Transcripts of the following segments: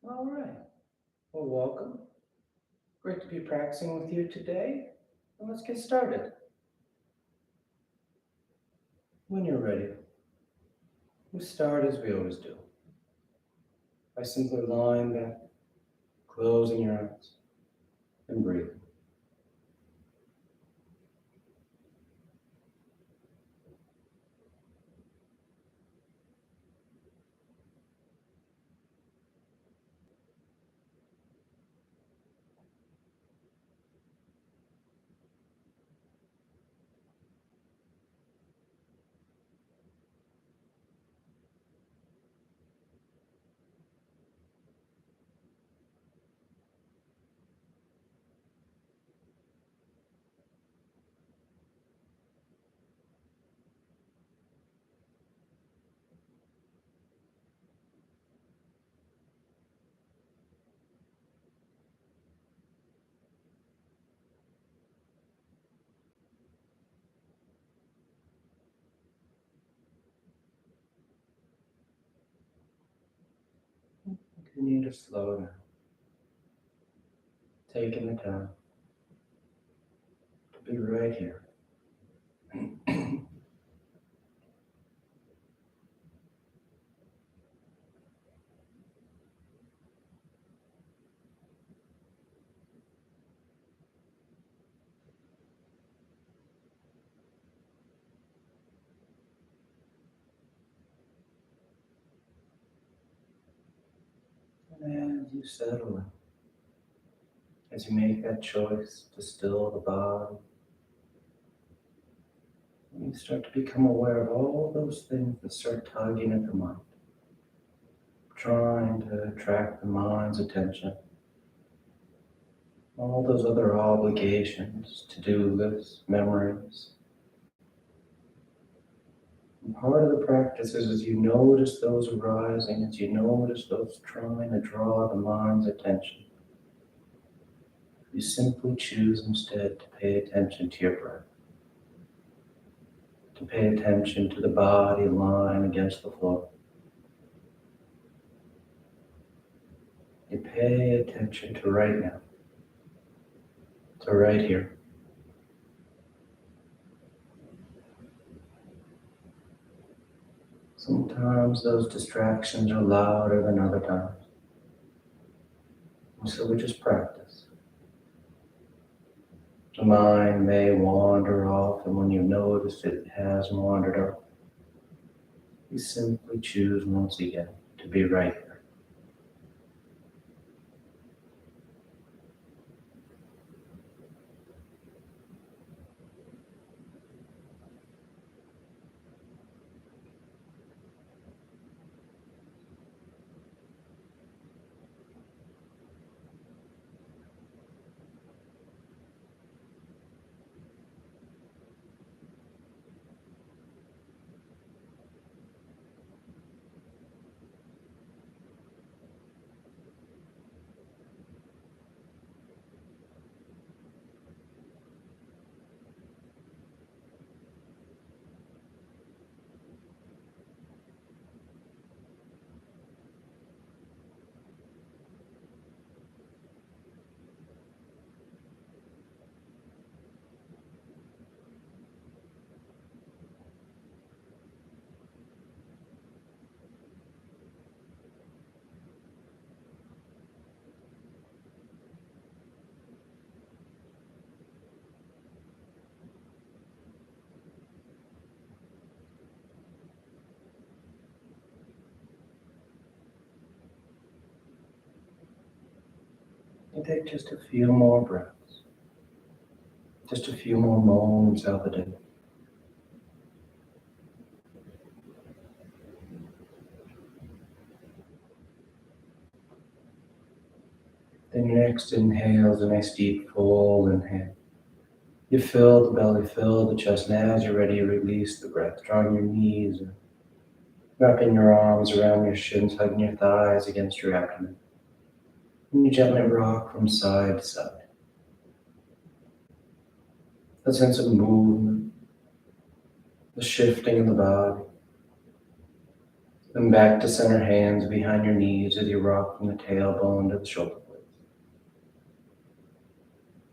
All right. Well, welcome. Great to be practicing with you today. And let's get started. When you're ready, we start as we always do by simply lying back, closing your eyes, and breathing. Continue to slow down, taking the time to be right here. And as you settle in, as you make that choice to still the body, you start to become aware of all those things that start tugging at the mind, trying to attract the mind's attention. All those other obligations, to-do lists, memories. And part of the practice is as you notice those arising, as you notice those trying to draw the mind's attention, you simply choose instead to pay attention to your breath, to pay attention to the body lying against the floor. You pay attention to right now, to right here. Sometimes those distractions are louder than other times. And so we just practice. The mind may wander off, and when you notice it has wandered off, you simply choose once again to be right here. And take just a few more breaths, just a few more moments of the day. Then your next inhale is a nice deep full inhale. You fill the belly, fill the chest, and as you're ready, release the breath, drawing your knees, wrapping your arms around your shins, hugging your thighs against your abdomen. And you gently rock from side to side. A sense of movement, the shifting of the body, Then back to center, hands behind your knees as you rock from the tailbone to the shoulder blades.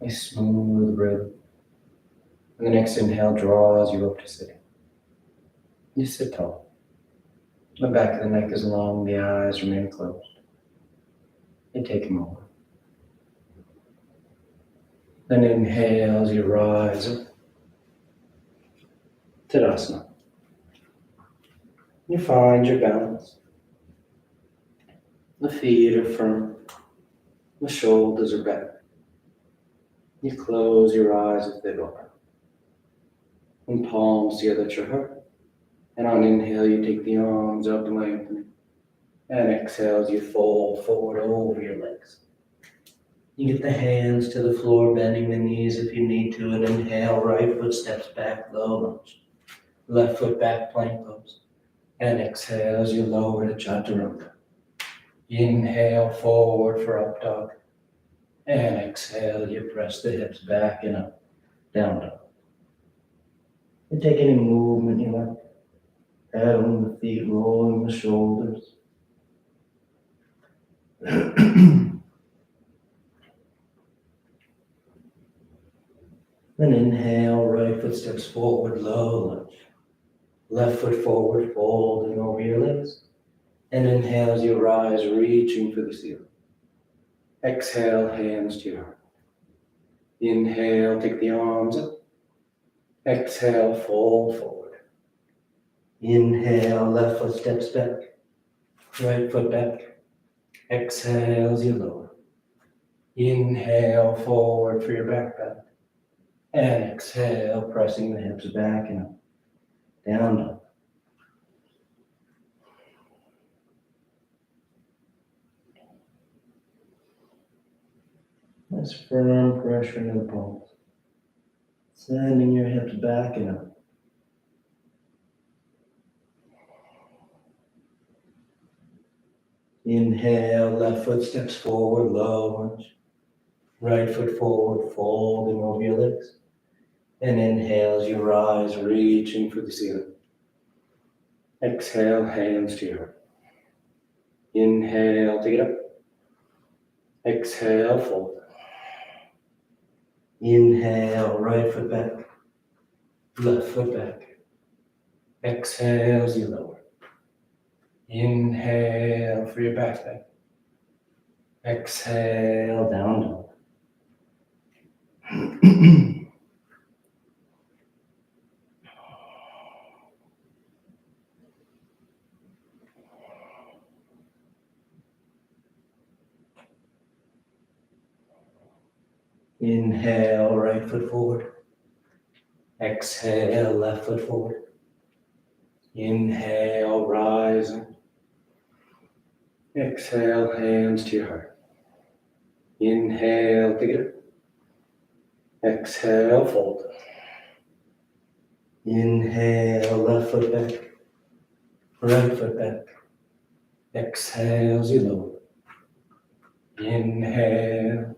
A smooth rhythm. And the next inhale draws you up to sitting. You sit tall. The back of the neck is long, the eyes remain closed. You take a moment. Then inhale as you rise up. Tadasana. You find your balance. The feet are firm. The shoulders are back. You close your eyes if they'd open. And palms together at your heart. And on inhale, you take the arms up and lengthening. And exhale as you fold forward over your legs. You get the hands to the floor, bending the knees if you need to. And inhale, right foot steps back, low lunge. Left foot back, plank pose. And exhale as you lower to chaturanga. Inhale forward for up dog. And exhale, you press the hips back and up, down dog. You take any movement you like. Paddling the feet, rolling the shoulders. Then inhale, right foot steps forward, low lunge. Left foot forward, folding over your legs. And inhale as you rise, reaching for the ceiling. Exhale, hands to your heart. Inhale, take the arms up. Exhale, fold forward. Inhale, left foot steps back. Right foot back. Exhale as you lower. Inhale, forward for your back bend. And exhale, pressing the hips back and up. Down dog. Nice firm pressure in the palms. Sending your hips back and up. Inhale, left foot steps forward, low lunge. Right foot forward, folding over your legs. And inhale as you rise, reaching for the ceiling. Exhale, hands to your heart. Inhale, take it up. Exhale, fold. Inhale, right foot back. Left foot back. Exhale as you lower. Inhale for your back bend. Exhale, down dog. Inhale, right foot forward. Exhale, left foot forward. Inhale, rising. Exhale, hands to your heart. Inhale, take it up. Exhale, fold. Inhale, left foot back. Right foot back. Exhale as you lower. Inhale.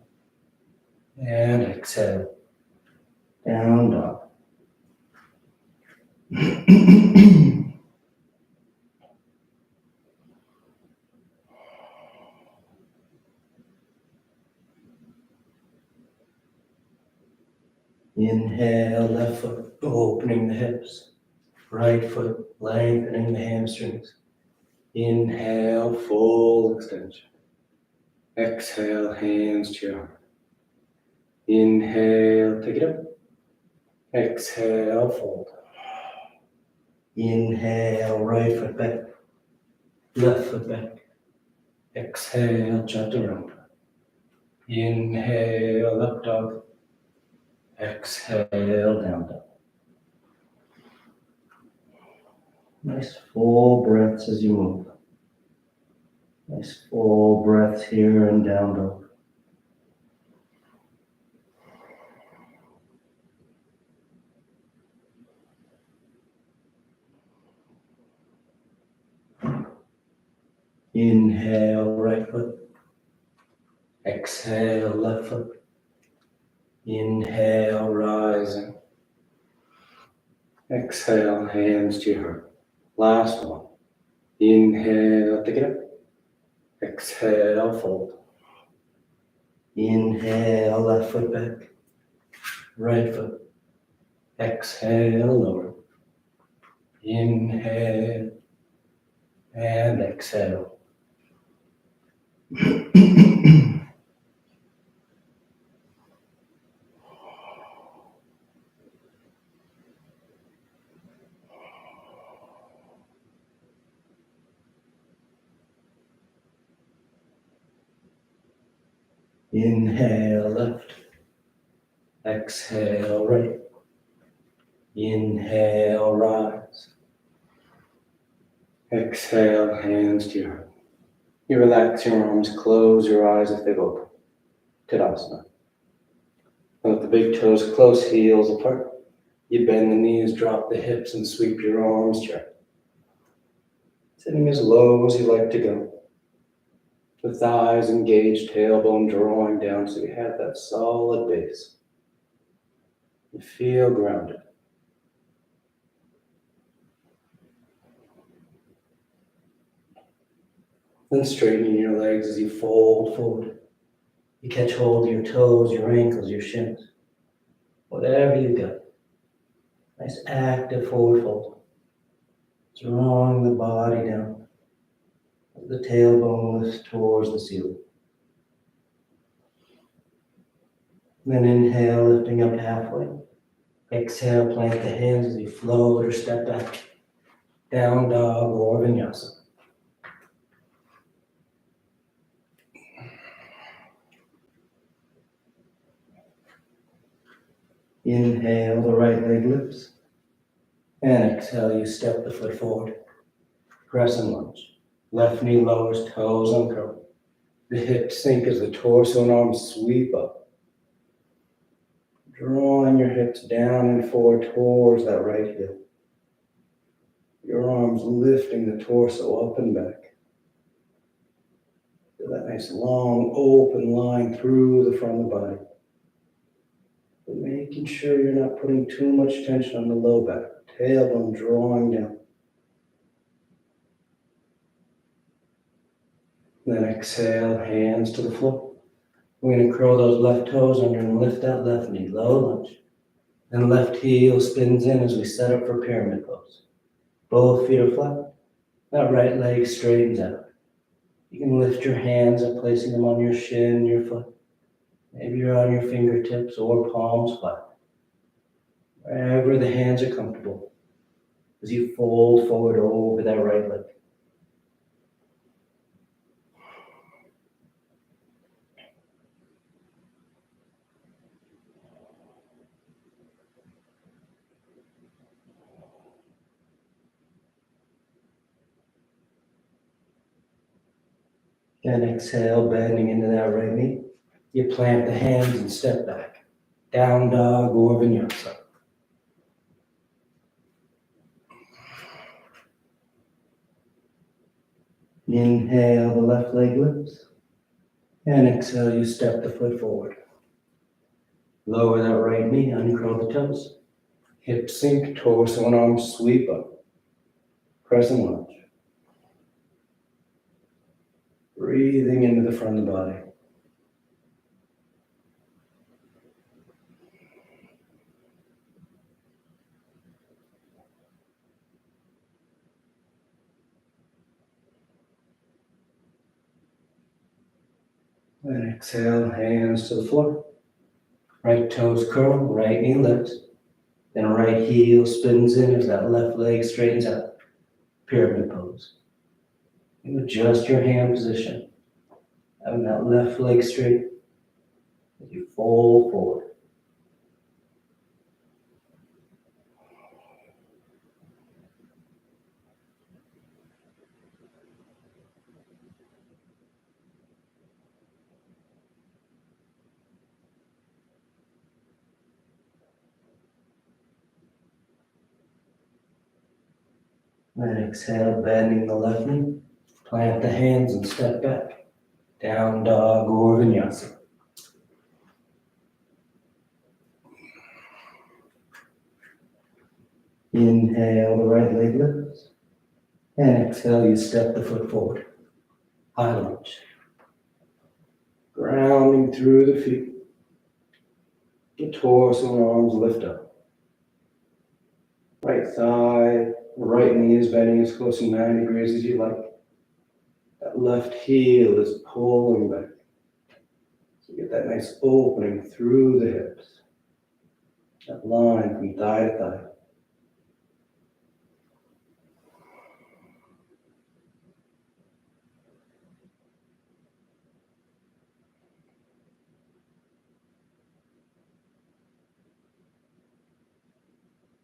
And exhale. Down dog. Inhale, left foot opening the hips. Right foot lengthening the hamstrings. Inhale, full extension. Exhale, hands to your heart. Inhale, take it up. Exhale, fold. Inhale, right foot back. Left foot back. Exhale, chaturanga. Inhale, up dog. Exhale, down dog. Nice full breaths as you move. Nice full breaths here and down dog. Inhale, right foot. Exhale, left foot. Inhale, rising. Exhale, hands to your heart. Last one. Inhale, take it up. Exhale, fold. Inhale, left foot back. Right foot. Exhale, lower. Inhale and exhale. Inhale, left. Exhale, right. Inhale, rise. Exhale, hands to your heart. You relax your arms, close your eyes if they've opened. Tadasana. Let the big toes close, heels apart. You bend the knees, drop the hips, and sweep your arms gently. Sitting as low as you like to go. The thighs engaged, tailbone drawing down so you have that solid base. You feel grounded. Then straighten your legs as you fold forward. You catch hold of your toes, your ankles, your shins. Whatever you got. Nice active forward fold. Drawing the body down. The tailbone lifts towards the ceiling. Then inhale, lifting up halfway. Exhale, plant the hands as you float or step back. Down dog or vinyasa. Inhale, the right leg lifts. And exhale, you step the foot forward. Crescent lunge. Left knee lowers, toes uncurl. The hips sink as the torso and arms sweep up. Drawing your hips down and forward towards that right heel. Your arms lifting the torso up and back. Feel that nice long open line through the front of the body. But making sure you're not putting too much tension on the low back. Tailbone drawing down. Then exhale, hands to the floor. We're going to curl those left toes under and lift that left knee, low lunge. Then left heel spins in as we set up for pyramid pose. Both feet are flat. That right leg straightens out. You can lift your hands up, placing them on your shin, your foot. Maybe you're on your fingertips or palms flat. Wherever the hands are comfortable as you fold forward over that right leg. Then exhale, bending into that right knee. You plant the hands and step back. Down dog or vinyasa. Inhale, the left leg lifts. And exhale, you step the foot forward. Lower that right knee, uncurl the toes. Hips sink, torso and arms sweep up. Crescent lunge. Breathing into the front of the body. And exhale, hands to the floor. Right toes curl, right knee lifts. Then right heel spins in as that left leg straightens out. Pyramid pose. You adjust your hand position. Having that left leg straight as you fold forward. Then exhale, bending the left knee. Plant the hands and step back. Down dog or vinyasa. Inhale, the right leg lifts. And exhale, you step the foot forward. High lunge. Grounding through the feet. The torso and arms lift up. Right thigh, right knee is bending as close to 9 degrees as you like. That left heel is pulling back. So you get that nice opening through the hips. That line from thigh to thigh.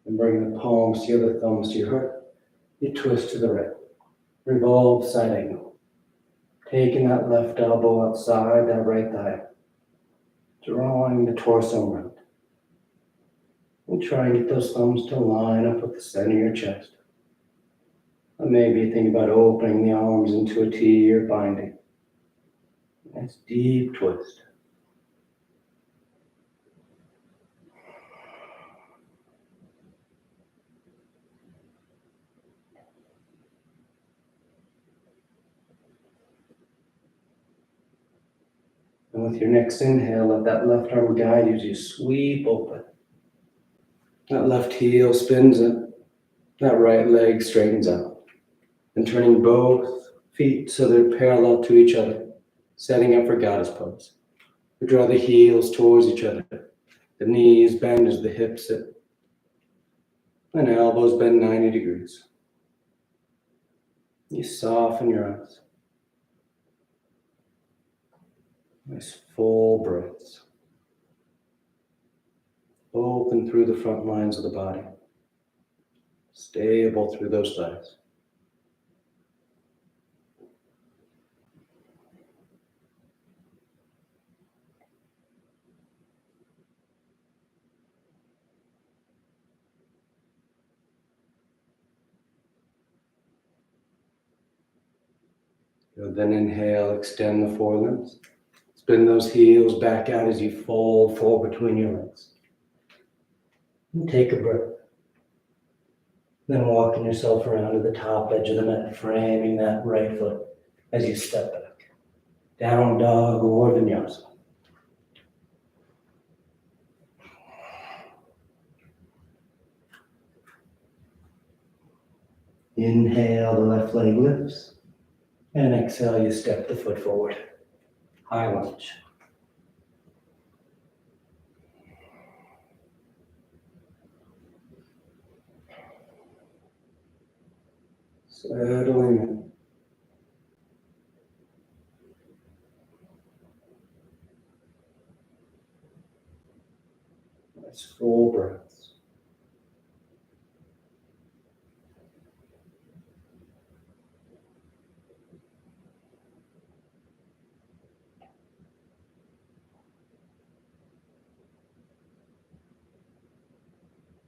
And bring the palms together, thumbs to your heart. You twist to the right. Revolve side angle. Taking that left elbow outside that right thigh. Drawing the torso around. And try and get those thumbs to line up with the center of your chest. And maybe think about opening the arms into a T or binding. Nice deep twist. And with your next inhale, let that left arm guide you as you sweep open. That left heel spins in. That right leg straightens out. And turning both feet so they're parallel to each other, setting up for goddess pose. We draw the heels towards each other. The knees bend as the hips sit. And elbows bend 90 degrees. You soften your eyes. Nice full breaths. Open through the front lines of the body. Stable through those thighs. You'll then inhale, extend the forelimbs. Spin those heels back out as you fold forward between your legs. And take a breath. Then walking yourself around to the top edge of the mat, framing that right foot as you step back. Down dog or vinyasa. Inhale, the left leg lifts. And exhale, you step the foot forward. High lunge. Settling in. Nice full breaths.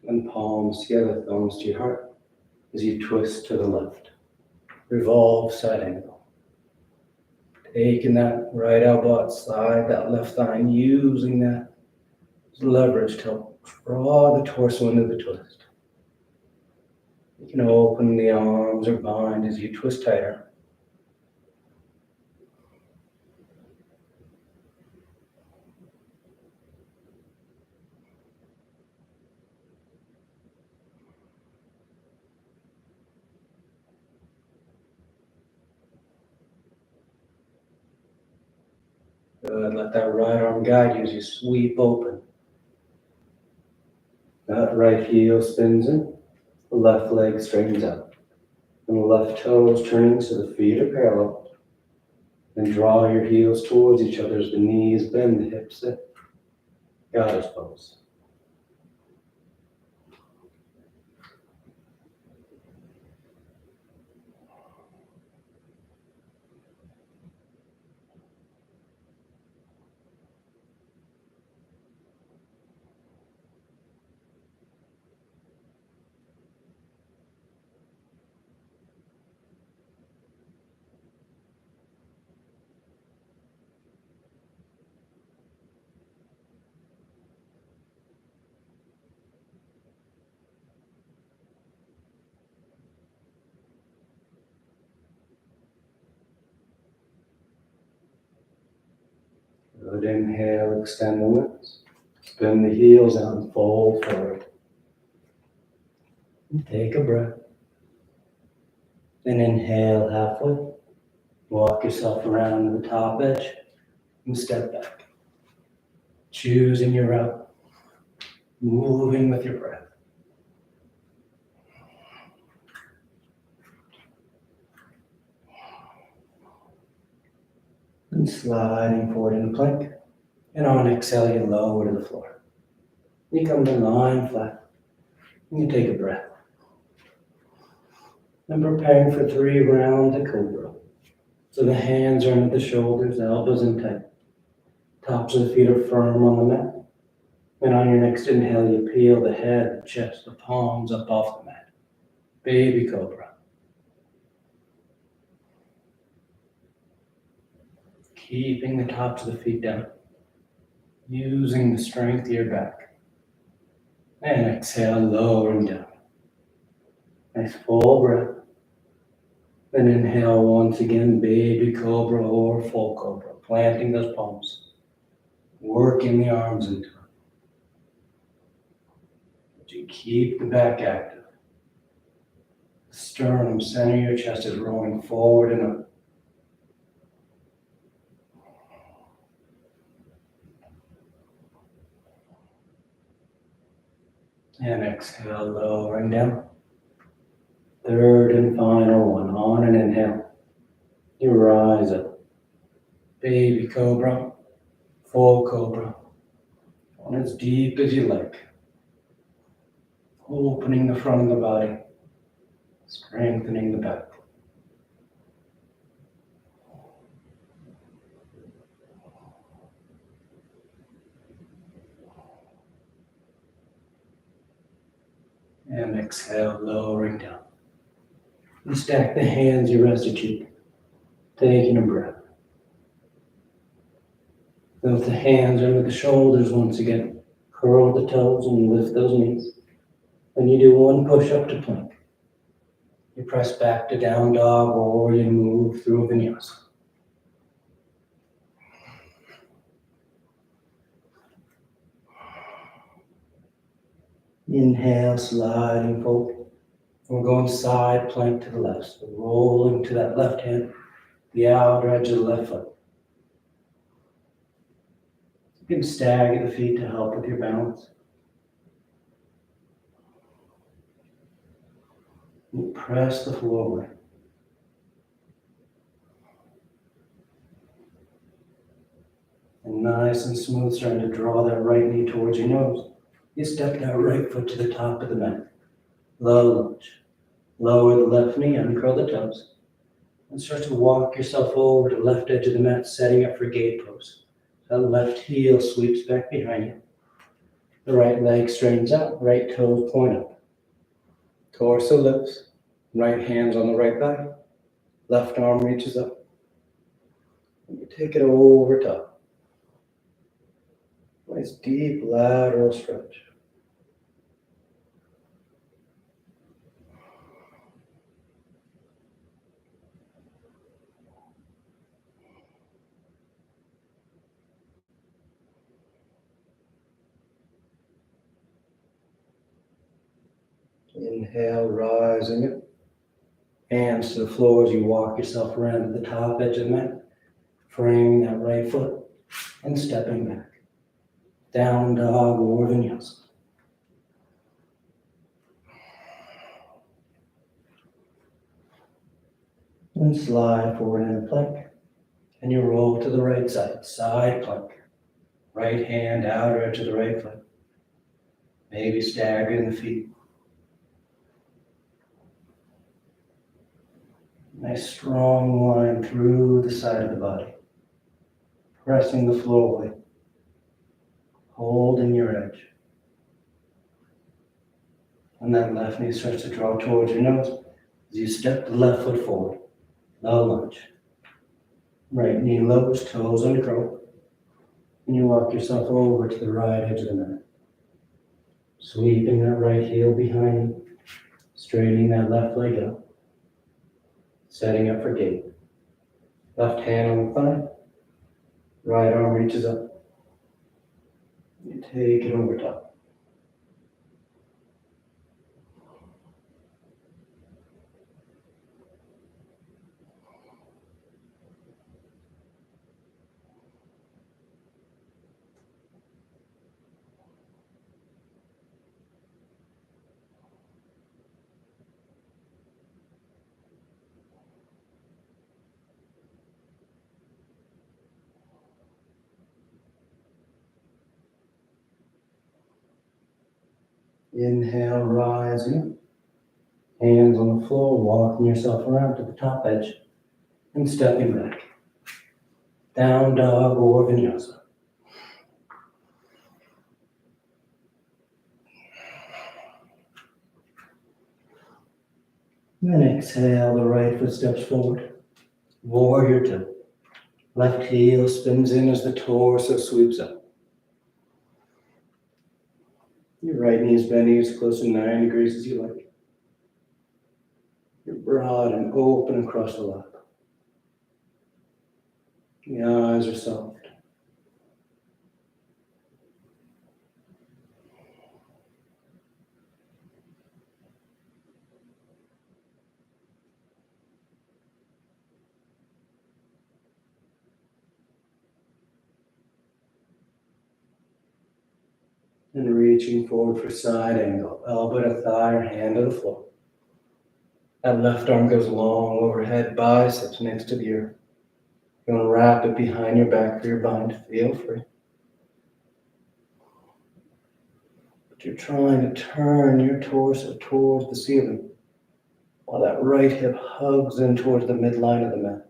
And palms together, thumbs to your heart as you twist to the left. Revolve side angle. Taking that right elbow outside that left thigh and using that as leverage to help draw the torso into the twist. You can open the arms or bind as you twist tighter. Good. Let that right arm guide you as you sweep open. That right heel spins in. The left leg straightens out. And the left toes turning so the feet are parallel. And draw your heels towards each other as the knees bend, the hips sit. Goddess pose. forward. Inhale, extend the limbs. Spin the heels out and fold forward. And take a breath. Then inhale halfway. Walk yourself around to the top edge and step back. Choosing your route. Moving with your breath. And sliding forward into plank. And on exhale, you lower to the floor. You come to lying flat. And you take a breath. And preparing for 3 rounds of Cobra. So the hands are under the shoulders, elbows in tight. Tops of the feet are firm on the mat. And on your next inhale, you peel the head, the chest, the palms up off the mat. Baby Cobra. Keeping the tops of the feet down. Using the strength of your back. And exhale, lowering down. Nice full breath. Then inhale once again, baby cobra or full cobra. Planting those palms. Working the arms into it. But you keep the back active. The sternum, center of your chest is rolling forward and up. And exhale, lowering down. Third and final one. On an inhale. You rise up. Baby cobra, full cobra. On as deep as you like. Opening the front of the body. Strengthening the back. And exhale, lowering down. You stack the hands, you rest your cheek. Taking a breath. Then with the hands under the shoulders once again, curl the toes and lift those knees. Then you do one push up to plank. You press back to down dog or you move through vinyasa. Inhale, sliding forward. We're going side plank to the left. So rolling to that left hand, the outer edge of the left foot. You can stagger the feet to help with your balance. You press the floor away. And nice and smooth, starting to draw that right knee towards your nose. You step that right foot to the top of the mat. Low lunge. Lower the left knee, uncurl the toes. And start to walk yourself over to the left edge of the mat, setting up for gate pose. That left heel sweeps back behind you. The right leg straightens out, right toes point up. Torso lifts, right hand's on the right thigh. Left arm reaches up. And you take it over top. Nice deep lateral stretch. Inhale, rising it. Hands to the floor as you walk yourself around to the top edge of the mat. Framing that right foot and stepping back. Down dog or vinyasa. And slide forward in a plank. And you roll to the right side, side plank. Right hand, outer edge of the right foot. Maybe staggering the feet. Nice strong line through the side of the body. Pressing the floor away. Holding your edge. And that left knee starts to draw towards your nose as you step the left foot forward. Low lunge. Right knee lowers, toes uncurl. And you walk yourself over to the right edge of the mat. Sweeping that right heel behind you. Straightening that left leg up. Setting up for gate. Left hand on the thigh. Right arm reaches up. You take it over top. Inhale, rising. Hands on the floor, walking yourself around to the top edge and stepping back. Down dog or vinyasa. Then exhale, the right foot steps forward. Warrior two. Left heel spins in as the torso sweeps up. Your right knee is bending as close to 9 degrees as you like. You're broad and open across the lap. The eyes are soft. And reaching forward for side angle, elbow to thigh or hand to the floor. That left arm goes long overhead, biceps next to the earth. You want to wrap it behind your back for your bind. Feel free. But you're trying to turn your torso towards the ceiling while that right hip hugs in towards the midline of the mat.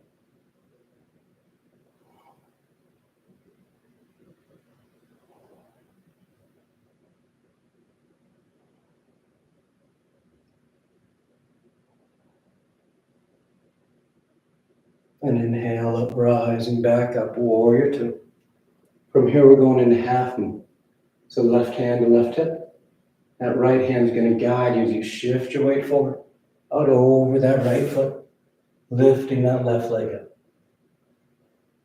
And inhale up, rising back up, warrior two. From here we're going into half moon. So left hand to left hip. That right hand is going to guide you as you shift your weight forward, out over that right foot, lifting that left leg up.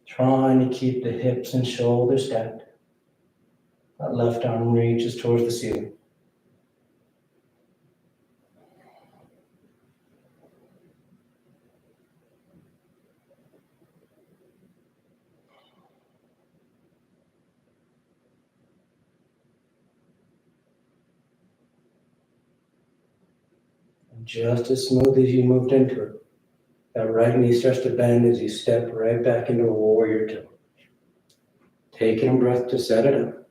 Trying to keep the hips and shoulders stacked. That left arm reaches towards the ceiling. And just as smooth as you moved into it, that right knee starts to bend as you step right back into a warrior two. Taking a breath to set it up.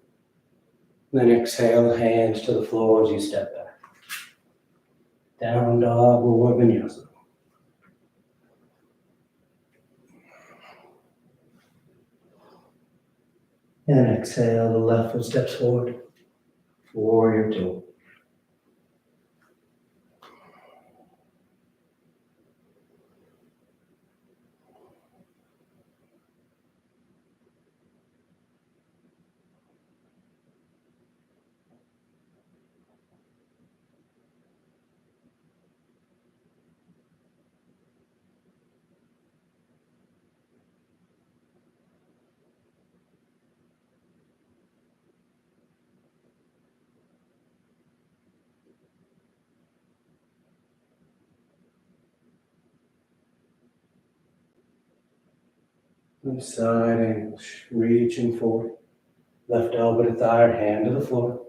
Then exhale, hands to the floor as you step back. Down dog or vinyasa. And exhale, the left foot steps forward. Warrior two. And side angle, reaching forward. Left elbow to thigh or hand to the floor.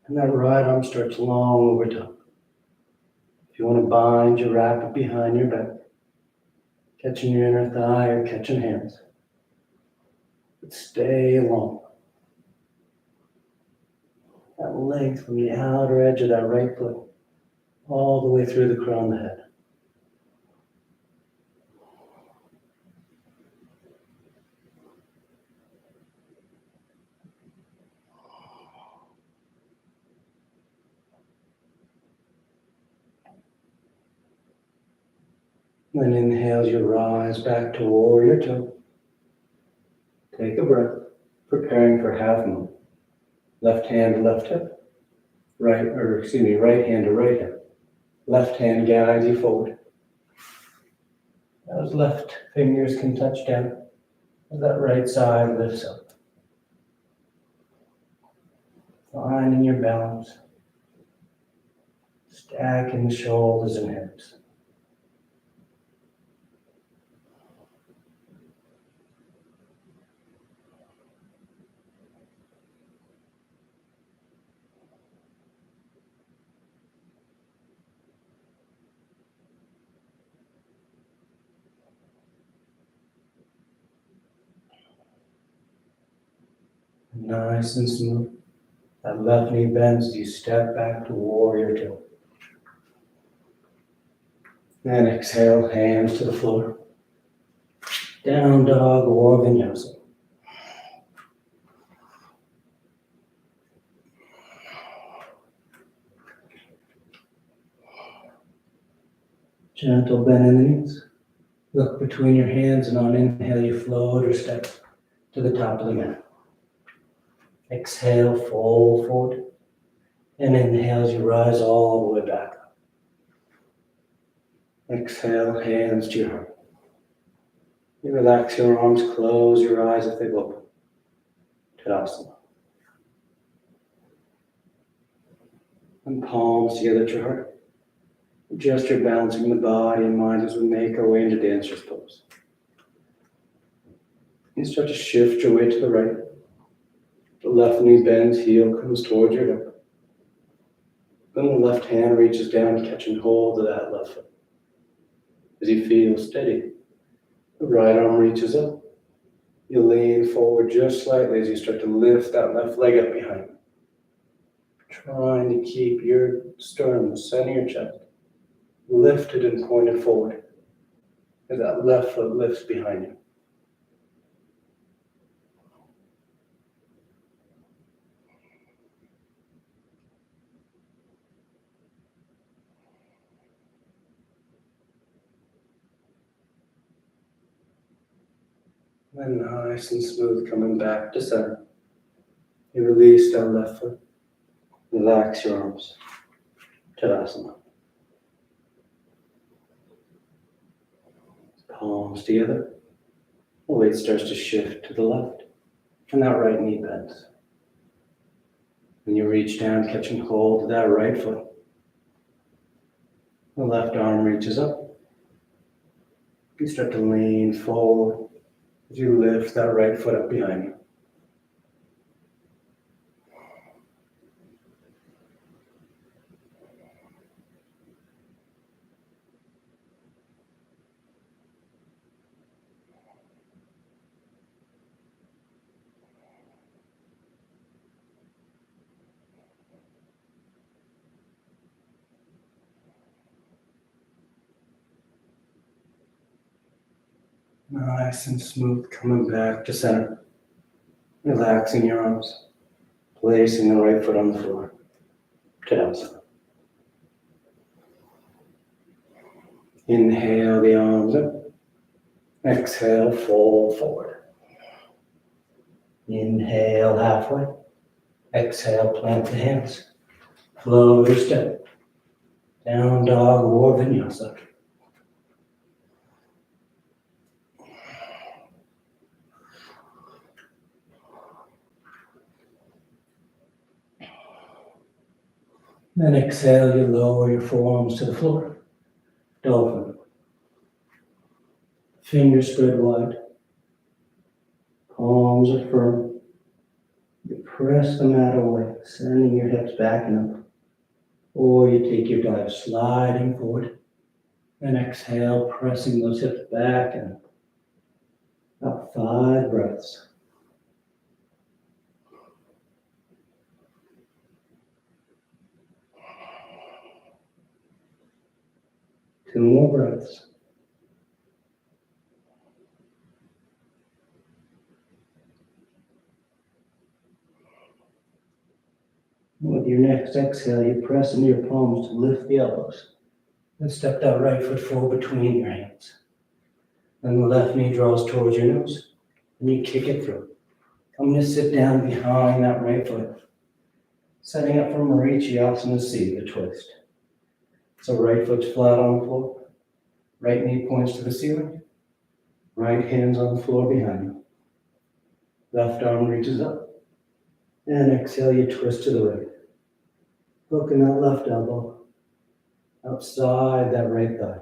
And that right arm stretch long over top. If you want to bind, you wrap it behind your back. Catching your inner thigh or catching hands. But stay long. That length from the outer edge of that right foot all the way through the crown of the head. Then inhale, you rise back to warrior two. Take a breath, preparing for half moon. Left hand to left hip. Right hand to right hip. Left hand guides you forward. Those left fingers can touch down as that right side lifts up. Finding your balance. Stacking the shoulders and hips. Nice and smooth. That left knee bends as you step back to warrior two. And exhale, hands to the floor. Down dog or vinyasa. Gentle bend in the knees. Look between your hands, and on inhale you float or step to the top of the mat. Exhale, fold forward. And inhale as you rise all the way back up. Exhale, hands to your heart. You relax your arms, close your eyes if they've opened. Tadasana. And palms together at your heart. Adjust your balancing the body and mind as we make our way into dancer's pose. You start to shift your weight to the right. The left knee bends, heel comes towards your hip. Then the left hand reaches down, catching hold of that left foot. As you feel steady, the right arm reaches up. You lean forward just slightly as you start to lift that left leg up behind you. Trying to keep your sternum, the center of your chest, lifted and pointed forward as that left foot lifts behind you. And nice and smooth coming back to center. You release that left foot. Relax your arms. Tadasana. Palms together. The weight starts to shift to the left. And that right knee bends. And you reach down, catching hold of that right foot. The left arm reaches up. You start to lean forward as you lift that right foot up behind you. Nice and smooth coming back to center. Relaxing your arms. Placing the right foot on the floor. Tadasana. Inhale the arms up. Exhale, fold forward. Inhale halfway. Exhale, plant the hands. Flow your step. Down dog or vinyasa. Then exhale, you lower your forearms to the floor. Dolphin. Fingers spread wide. Palms are firm. You press the mat away, sending your hips back and up. Or you take your dive sliding forward. And exhale, pressing those hips back and up. About 5 breaths. Two more breaths. With your next exhale, you press into your palms to lift the elbows. Then step that right foot forward between your hands. Then the left knee draws towards your nose. And you kick it through. Come to sit down behind that right foot. Setting up for Marichyasana C, the twist. So right foot's flat on the floor. Right knee points to the ceiling. Right hand's on the floor behind you. Left arm reaches up. And exhale, you twist to the right. Hooking that left elbow outside that right thigh.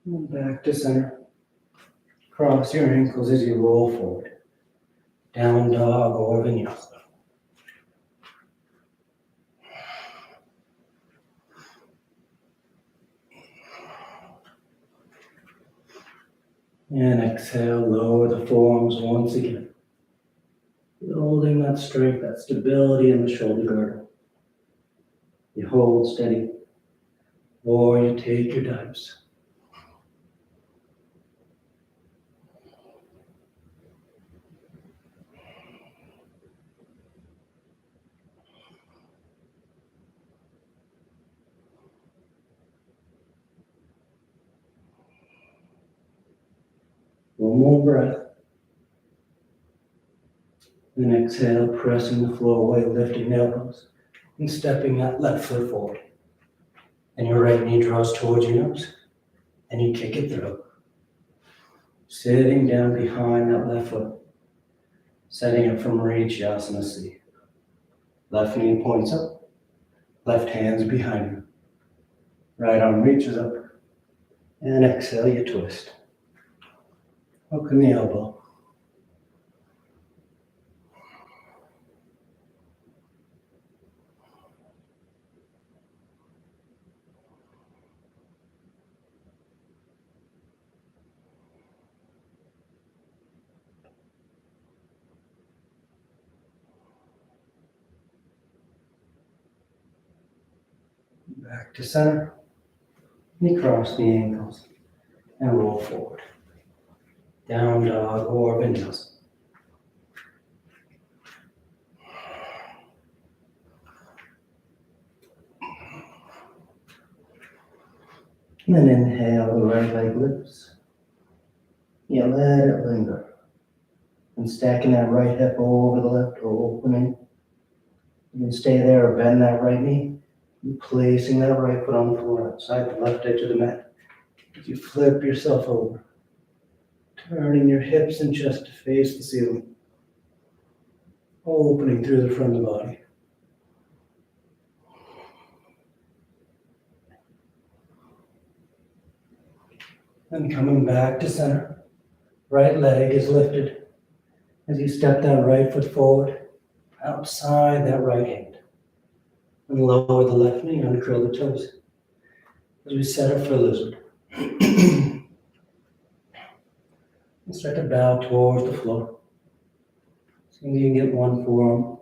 And back to center. Cross your ankles as you roll forward. Down dog or vinyasa. And exhale, lower the forearms once again. Building that strength, that stability in the shoulder girdle. You hold steady, or you take your dives. One more breath. Then exhale, pressing the floor away, lifting the elbows, and stepping that left foot forward. And your right knee draws towards your nose, and you kick it through. Sitting down behind that left foot, setting up for Marichyasana C. Left knee points up, left hand's behind you. Right arm reaches up, and exhale, you twist. Hook in the elbow. Back to center. Knee cross the ankles and roll forward. Down dog or vinyasa. And then inhale, the right leg lifts. You let it linger. And stacking that right hip over the left or opening. You can stay there or bend that right knee. And placing that right foot on the floor outside the left edge of the mat. As you flip yourself over. Turning your hips and chest to face the ceiling. Opening through the front of the body. And coming back to center. Right leg is lifted. As you step that right foot forward. Outside that right hand. And lower the left knee, uncurl the toes. As we set up for lizard. And start to bow towards the floor. See if you can get one forearm,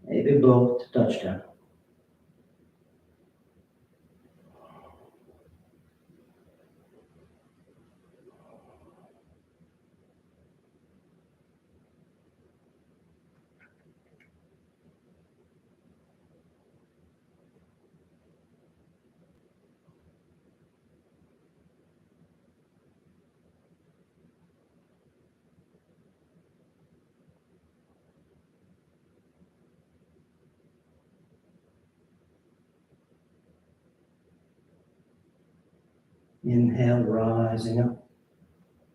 maybe both to touch down. Inhale, rising up.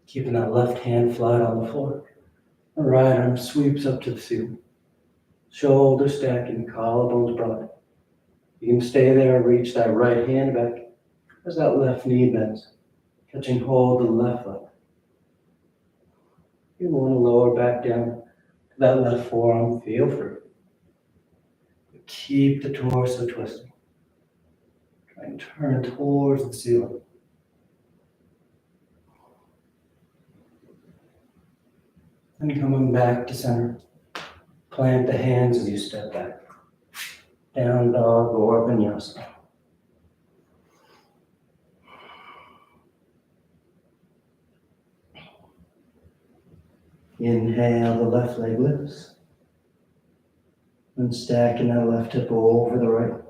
Keeping that left hand flat on the floor. The right arm sweeps up to the ceiling. Shoulders stacking, collarbones broad. You can stay there, reach that right hand back as that left knee bends. Catching hold of the left leg. You want to lower back down to that left forearm, feel free. Keep the torso twisting. Try and turn towards the ceiling. And coming back to center. Plant the hands as you step back. Down dog or vinyasa. Inhale, the left leg lifts. And stacking that left hip over the right.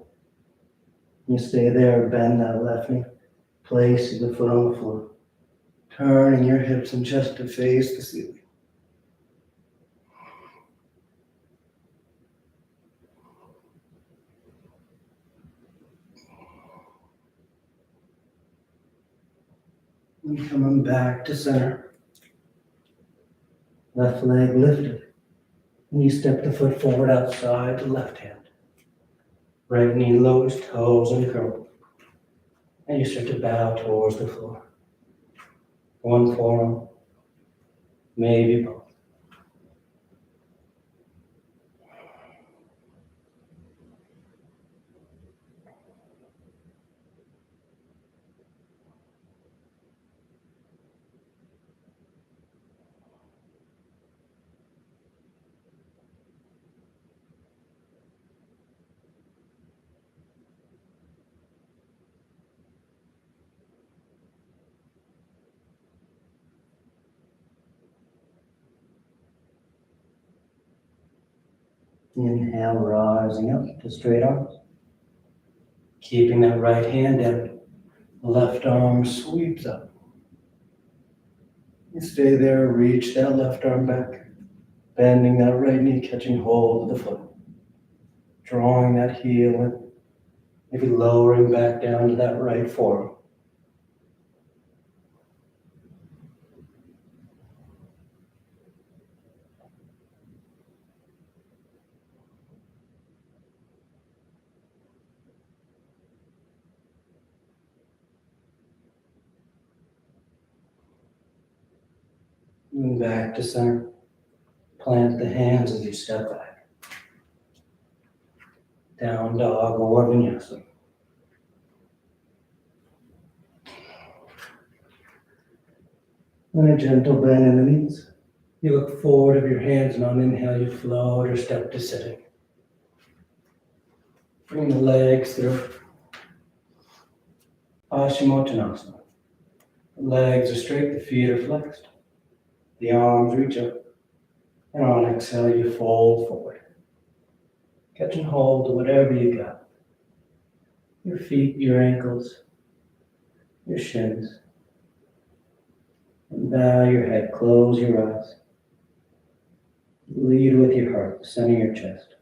You stay there, bend that left knee. Place the foot on the floor. Turning your hips and chest to face the ceiling. And coming back to center. Left leg lifted. And you step the foot forward outside the left hand. Right knee lowers, toes uncurl. And you start to bow towards the floor. One forearm, maybe both. Inhale, rising up to straight arms. Keeping that right hand down, left arm sweeps up. You stay there, reach that left arm back, bending that right knee, catching hold of the foot. Drawing that heel in, maybe lowering back down to that right forearm. And back to center. Plant the hands as you step back. Down dog or vinyasa. And a gentle bend in the knees. You look forward of your hands, and on inhale you float or step to sitting. Bring the legs through. Paschimottanasana. The legs are straight, the feet are flexed. The arms reach up. And on exhale you fold forward. Catching hold of whatever you got. Your feet, your ankles, your shins. And bow your head, close your eyes. Lead with your heart, center your chest.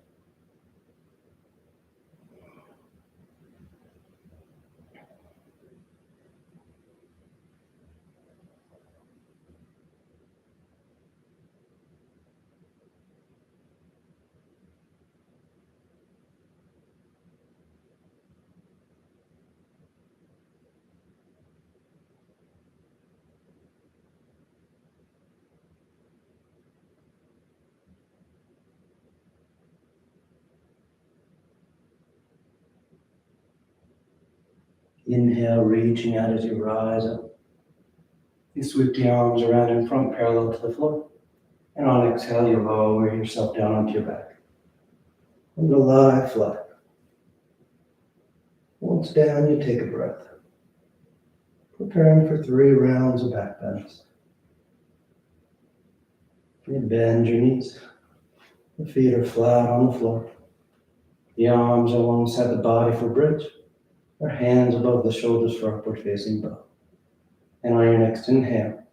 Inhale, reaching out as you rise up. You sweep the arms around in front, parallel to the floor. And on exhale, you lower yourself down onto your back. And lie flat. Once down, you take a breath. Preparing for 3 rounds of back bends. You bend your knees. The feet are flat on the floor. The arms alongside the body for bridge. Or hands above the shoulders for upward facing bow. And on your next inhale,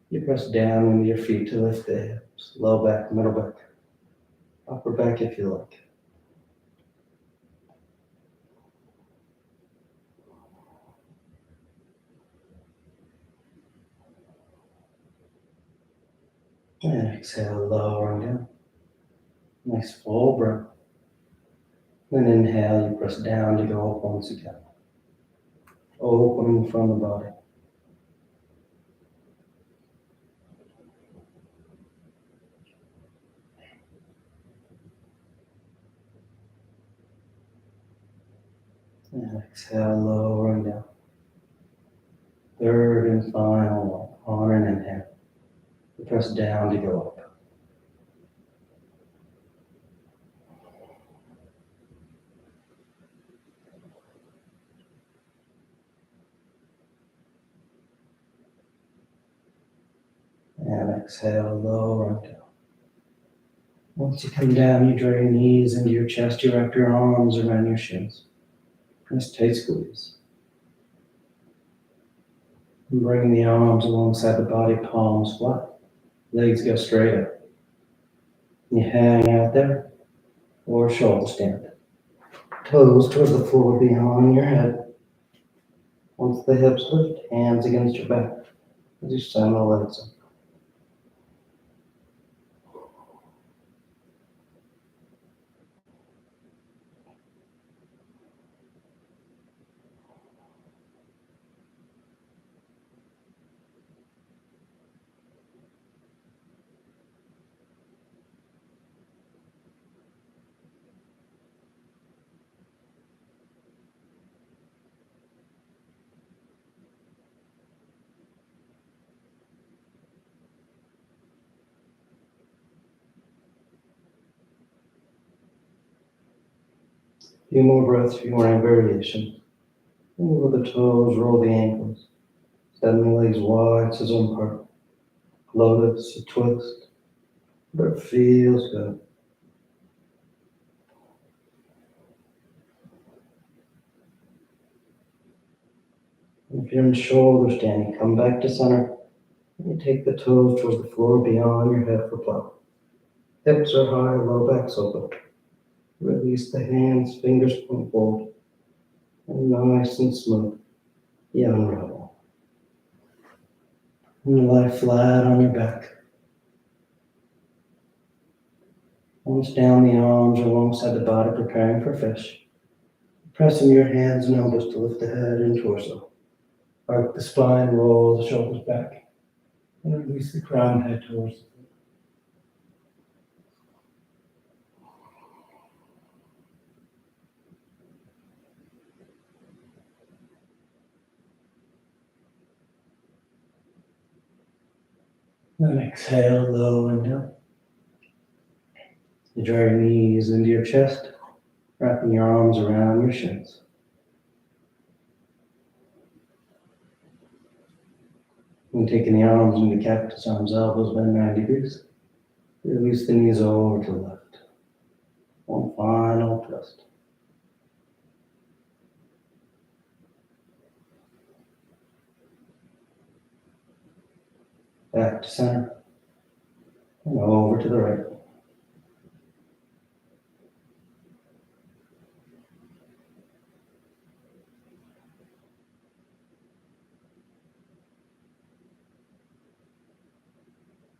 you press down into your feet to lift the hips, low back, middle back, upper back if you like. And exhale, lowering down. Nice full breath. Then inhale, you press down to go up once again. Opening from the body. And exhale, lowering down. Third and final one. On an inhale. You press down to go up. And exhale, lowering down. Once you come down, you draw your knees into your chest. You wrap your arms around your shins. Nice tight squeeze. And bring the arms alongside the body, palms flat. Legs go straight up. You hang out there or shoulder stand. Toes towards the floor behind your head. Once the hips lift, hands against your back as you send the legs up. Few more breaths, few more variations. Move the toes, roll the ankles. Send the legs wide, scissor apart. Lotus, a twist. But it feels good. If you're in shoulder standing, come back to center. And you take the toes towards the floor beyond your head for plow. Hips are high, low back's open. Release the hands, fingers point forward. And nice and smooth. You unravel. And you lie flat on your back. Once down the arms alongside the body, preparing for fish. Pressing your hands and elbows to lift the head and torso. Arc the spine, roll the shoulders back. And release the crown, head towards the floor. Then exhale, low and down. You draw your knees into your chest, wrapping your arms around your shins. And taking the arms into cactus arms, elbows bend 90 degrees. Release the knees over to the left. One final twist. Back to center. And over to the right.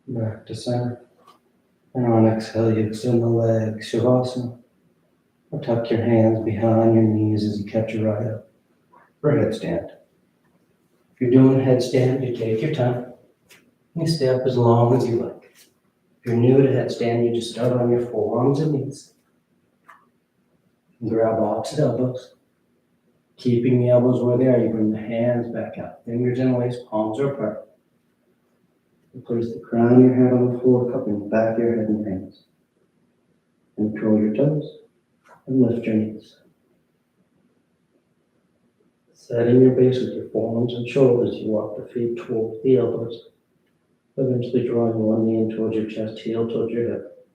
Back to center. And on exhale, you extend the legs, Shavasana. Or tuck your hands behind your knees as you catch your right up for headstand. If you're doing headstand, you take your time. You stay up as long as you like. If you're new to headstand, you just start on your forearms and knees. And grab opposite elbows. Keeping the elbows where they are, you bring the hands back out. Fingers in waist, palms are apart. You place the crown of your head on the floor, cupping the back of your head and hands. And curl your toes and lift your knees. Setting your base with your forearms and shoulders, you walk the feet towards the elbows, eventually drawing one knee in towards your chest, heel towards your hip,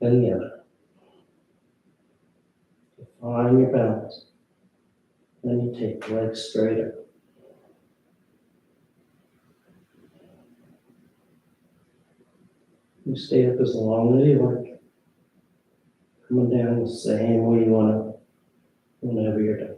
and the other. Find your balance. Then you take the legs straight up. You stay up as long as you like. Coming down the same way you want to whenever you're done.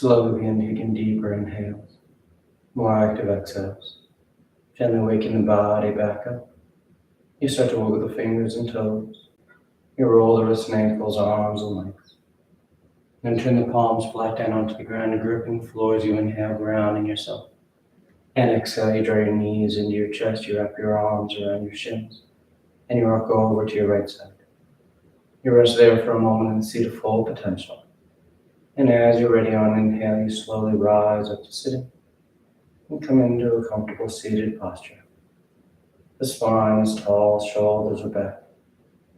Slowly begin taking deeper inhales, more active exhales. Gently waking the body back up. You start to wiggle the fingers and toes. You roll the wrists and ankles, arms and legs. Then turn the palms flat down onto the ground and gripping the floor as you inhale, grounding yourself. And exhale, you draw your knees into your chest, you wrap your arms around your shins, and you rock over to your right side. You rest there for a moment and see the full potential. And as you're ready on inhale, you slowly rise up to sitting and come into a comfortable seated posture. The spine is tall, shoulders are back,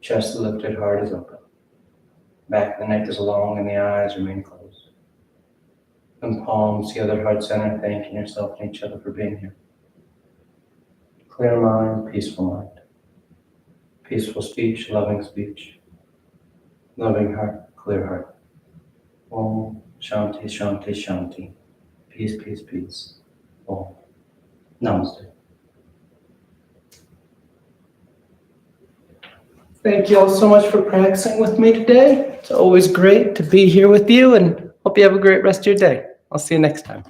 chest lifted, heart is open. Back of the neck is long and the eyes remain closed. And palms together, heart center, thanking yourself and each other for being here. Clear mind, peaceful mind. Peaceful speech, loving speech. Loving heart, clear heart. Om Shanti, Shanti, Shanti. Peace, peace, peace. Om. Namaste. Thank you all so much for practicing with me today. It's always great to be here with you, and hope you have a great rest of your day. I'll see you next time.